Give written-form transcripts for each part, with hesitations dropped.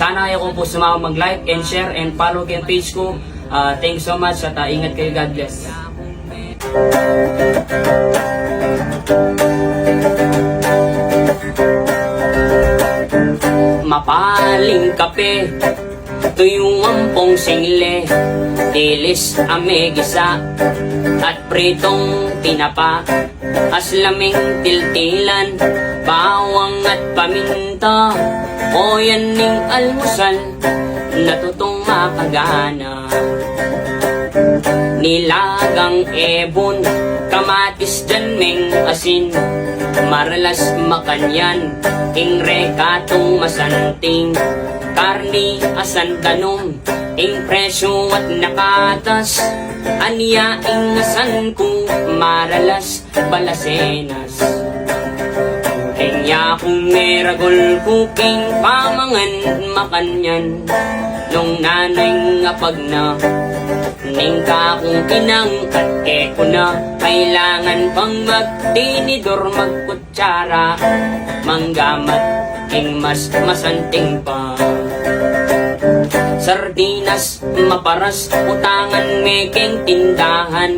Sana kayo kung po sumama mag-like and share and follow kayo yung page ko. Thank you so much at ingat kayo. God bless. Mapaling kape, tuyong ampong single, dilis amegisa, at pritong tinapa, aslaming tiltilan, bawang at paminta, o yan ning almusal, natutong makagana. Nilagang ebon, kamatis dyan meng asin, maralas makanyan, ing rekatong masanting, karni asan danom, ing presyo at nakatas, aniya ing asan kung maralas balasenas. Kanya kung meragol kuking pamangan makanyan, nung nanay nga pag na ning kakong kinang at eko na, kailangan pang magtinidor magkutsara, manggamat ing mas masanting pa. Sardinas, maparas, utangan meking tindahan,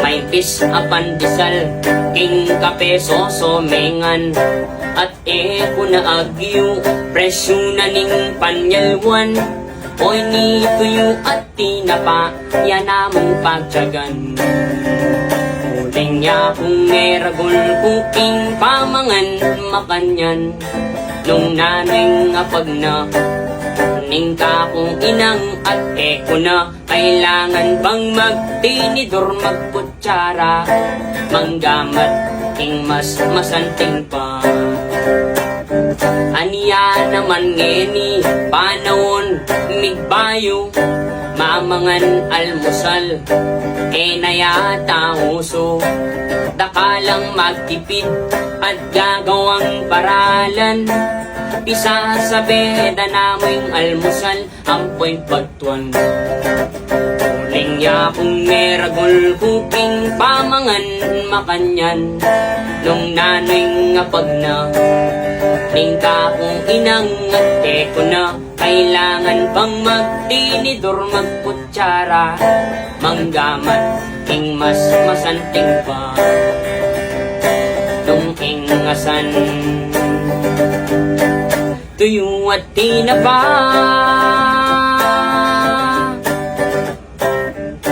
may pis apandisal, king kape sosomengan, at eko na agyo, presyo na ning panyalwan, oy ni tuyo at tinapa, yan namong pagtyagan. Uling niya kung meragol kuking pamangan makanyan, nung nanay nga pag na ning kakong inang at eko na, kailangan bang magtinidor magkutsara, manggamat ing mas masanting pa. Aniya naman ngeni, panahon migbayo, mamangan almusal, nayata uso, dakalang magtipid at gagawang paralan, pisa sa beda naming almusal, ampoy pagtuan. Uling ya kung meragol kuking pamangan makanyan, nung nanay nga pag na ning kakong inang at eko na, kailangan pang magtinidor magkutsara, manggamat ing mas masanting pa. Nung ingasan tuyo at tinapa,